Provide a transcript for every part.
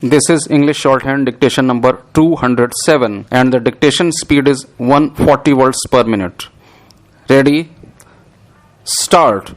This is English shorthand dictation number 207 and the dictation speed is 140 words per minute. Ready? Start.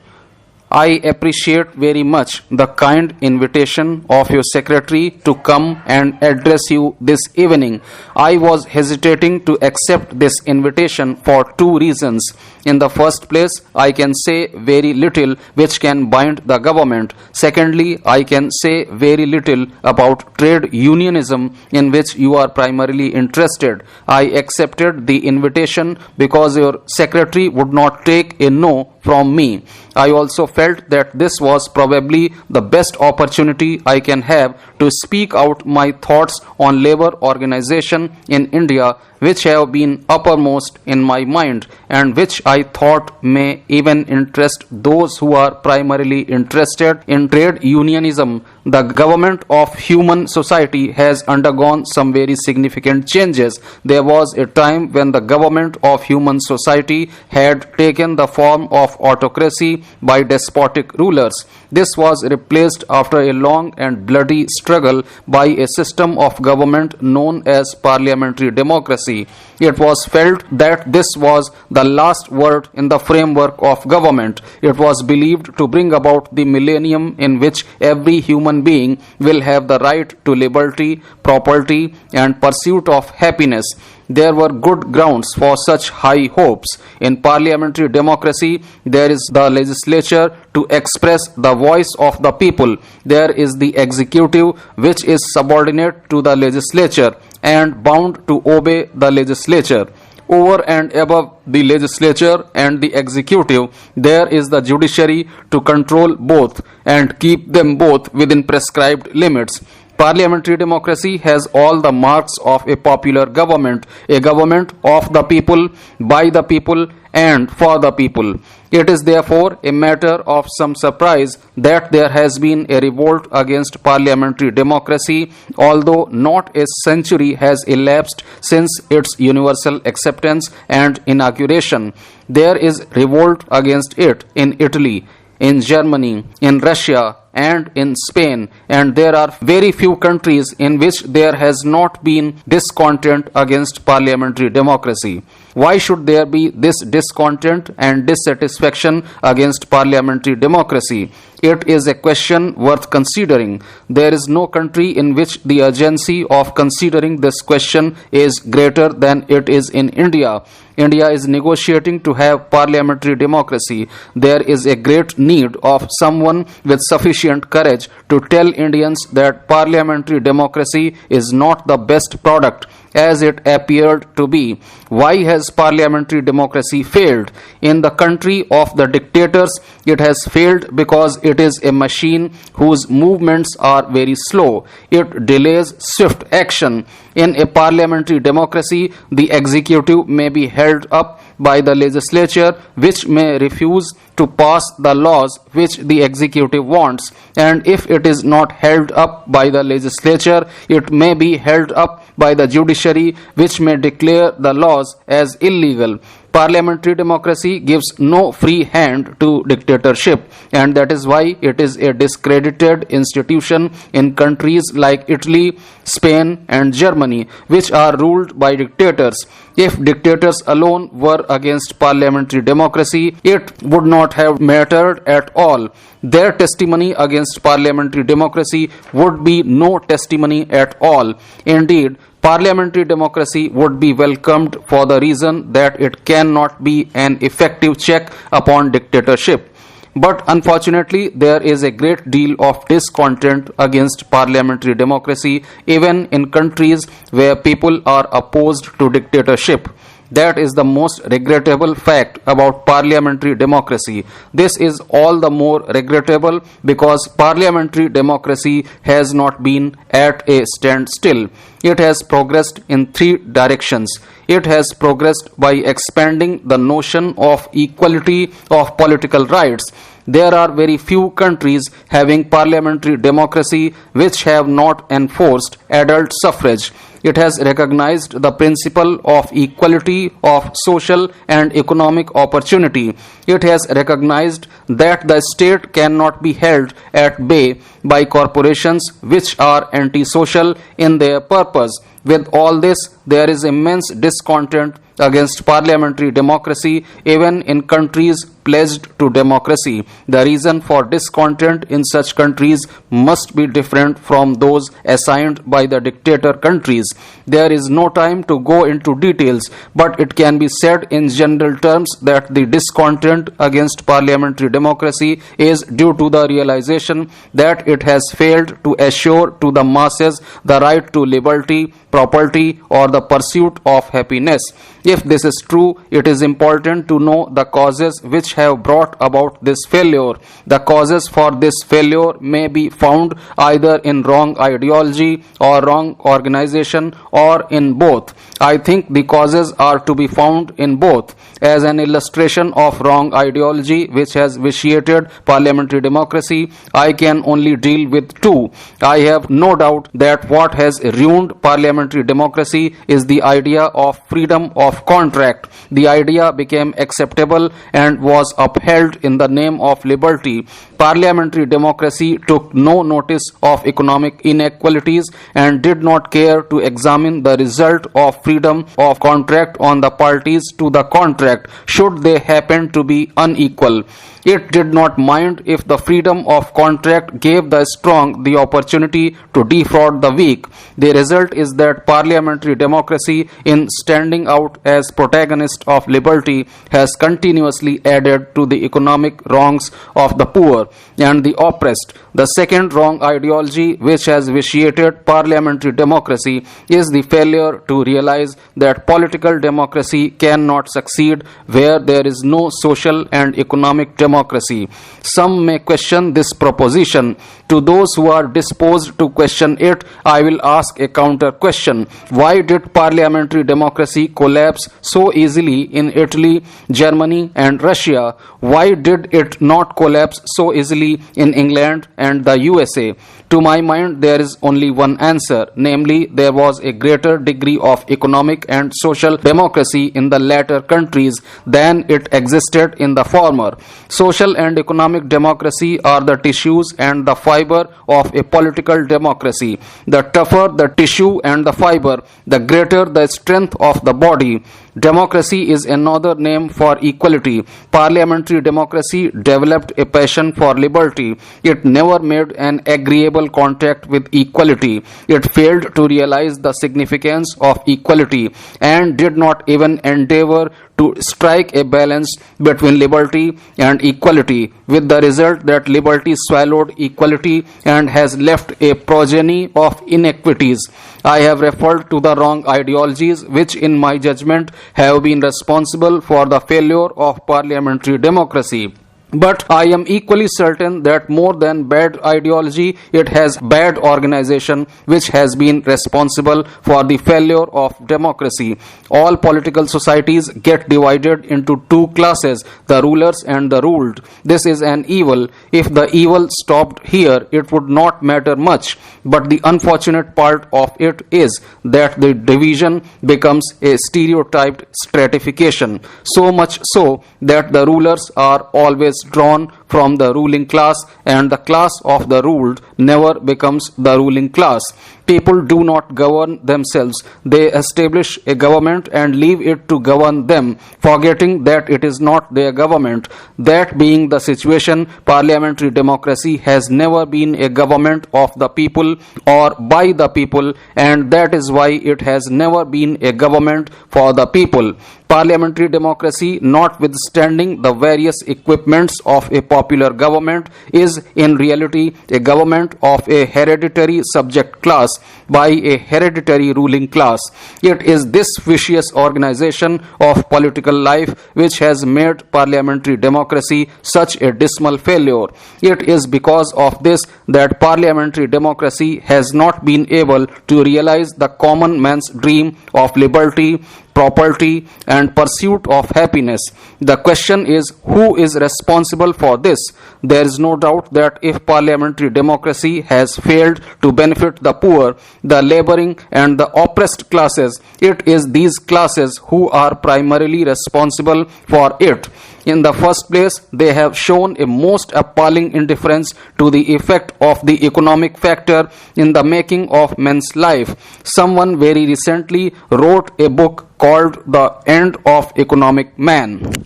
I appreciate very much the kind invitation of your secretary to come and address you this evening. I was hesitating to accept this invitation for two reasons. In the first place, I can say very little which can bind the government. Secondly, I can say very little about trade unionism in which you are primarily interested. I accepted the invitation because your secretary would not take a no from me. I also felt that this was probably the best opportunity I can have to speak out my thoughts on labor organization in India, which have been uppermost in my mind and which I thought may even interest those who are primarily interested in trade unionism. The government of human society has undergone some very significant changes. There was a time when the government of human society had taken the form of autocracy by despotic rulers. This was replaced after a long and bloody struggle by a system of government known as parliamentary democracy. It was felt that this was the last word in the framework of government. It was believed to bring about the millennium in which every human being will have the right to liberty, property, and pursuit of happiness. There were good grounds for such high hopes. In parliamentary democracy, there is the legislature to express the voice of the people. There is the executive, which is subordinate to the legislature and bound to obey the legislature. Over and above the legislature and the executive, there is the judiciary to control both and keep them both within prescribed limits. Parliamentary democracy has all the marks of a popular government, a government of the people, by the people, and for the people. It is therefore a matter of some surprise that there has been a revolt against parliamentary democracy, although not a century has elapsed since its universal acceptance and inauguration. There is revolt against it in Italy, in Germany, in Russia, and in Spain, and there are very few countries in which there has not been discontent against parliamentary democracy. Why should there be this discontent and dissatisfaction against parliamentary democracy? It is a question worth considering. There is no country in which the urgency of considering this question is greater than it is in India. India is negotiating to have parliamentary democracy. There is a great need of someone with sufficient courage to tell Indians that parliamentary democracy is not the best product as it appeared to be. Why has parliamentary democracy failed? In the country of the dictators, it has failed because it is a machine whose movements are very slow. It delays swift action. In a parliamentary democracy, the executive may be held up by the legislature, which may refuse to pass the laws which the executive wants, and if it is not held up by the legislature, it may be held up by the judiciary, which may declare the laws as illegal. Parliamentary democracy gives no free hand to dictatorship, and that is why it is a discredited institution in countries like Italy, Spain, and Germany, which are ruled by dictators. If dictators alone were against parliamentary democracy, it would not have mattered at all. Their testimony against parliamentary democracy would be no testimony at all. Indeed, parliamentary democracy would be welcomed for the reason that it cannot be an effective check upon dictatorship. But unfortunately, there is a great deal of discontent against parliamentary democracy, even in countries where people are opposed to dictatorship. That is the most regrettable fact about parliamentary democracy. This is all the more regrettable because parliamentary democracy has not been at a standstill. It has progressed in three directions. It has progressed by expanding the notion of equality of political rights. There are very few countries having parliamentary democracy which have not enforced adult suffrage. It has recognized the principle of equality of social and economic opportunity. It has recognized that the state cannot be held at bay by corporations which are antisocial in their purpose. With all this, there is immense discontent against parliamentary democracy even in countries pledged to democracy. The reason for discontent in such countries must be different from those assigned by the dictator countries. There is no time to go into details, but it can be said in general terms that the discontent against parliamentary democracy is due to the realization that it has failed to assure to the masses the right to liberty, property, or the pursuit of happiness. If this is true, it is important to know the causes which have brought about this failure. The causes for this failure may be found either in wrong ideology or wrong organization or in both. I think the causes are to be found in both. As an illustration of wrong ideology which has vitiated parliamentary democracy, I can only deal with two. I have no doubt that what has ruined parliamentary democracy is the idea of freedom of contract. The idea became acceptable and was upheld in the name of liberty. Parliamentary democracy took no notice of economic inequalities and did not care to examine the result of freedom of contract on the parties to the contract, should they happen to be unequal. It did not mind if the freedom of contract gave the strong the opportunity to defraud the weak. The result is that parliamentary democracy, in standing out as protagonist of liberty, has continuously added to the economic wrongs of the poor and the oppressed. The second wrong ideology which has vitiated parliamentary democracy is the failure to realize that political democracy cannot succeed where there is no social and economic democracy. Some may question this proposition. To those who are disposed to question it, I will ask a counter question. Why did parliamentary democracy collapse so easily in Italy, Germany, and Russia? Why did it not collapse so easily in England and the USA? To my mind, there is only one answer, namely, there was a greater degree of economic and social democracy in the latter countries than it existed in the former. Social and economic democracy are the tissues and the fiber of a political democracy. The tougher the tissue and the fiber, the greater the strength of the body. Democracy is another name for equality. Parliamentary democracy developed a passion for liberty. It never made an agreeable contact with equality. It failed to realize the significance of equality and did not even endeavor to strike a balance between liberty and equality, with the result that liberty swallowed equality and has left a progeny of inequities. I have referred to the wrong ideologies which, in my judgment, have been responsible for the failure of parliamentary democracy. But I am equally certain that more than bad ideology, it has bad organization which has been responsible for the failure of democracy. All political societies get divided into two classes, the rulers and the ruled. This is an evil. If the evil stopped here, it would not matter much. But the unfortunate part of it is that the division becomes a stereotyped stratification, so much so that the rulers are always drawn from the ruling class and the class of the ruled never becomes the ruling class. People do not govern themselves. They establish a government and leave it to govern them, forgetting that it is not their government. That being the situation, parliamentary democracy has never been a government of the people or by the people, and that is why it has never been a government for the people. Parliamentary democracy, notwithstanding the various equipments of a popular government, is in reality a government of a hereditary subject class by a hereditary ruling class. It is this vicious organization of political life which has made parliamentary democracy such a dismal failure. It is because of this that parliamentary democracy has not been able to realize the common man's dream of liberty, property, and pursuit of happiness. The question is, who is responsible for this? There is no doubt that if parliamentary democracy has failed to benefit the poor, the laboring, and the oppressed classes, it is these classes who are primarily responsible for it. In the first place, they have shown a most appalling indifference to the effect of the economic factor in the making of men's life. Someone very recently wrote a book called The End of Economic Man.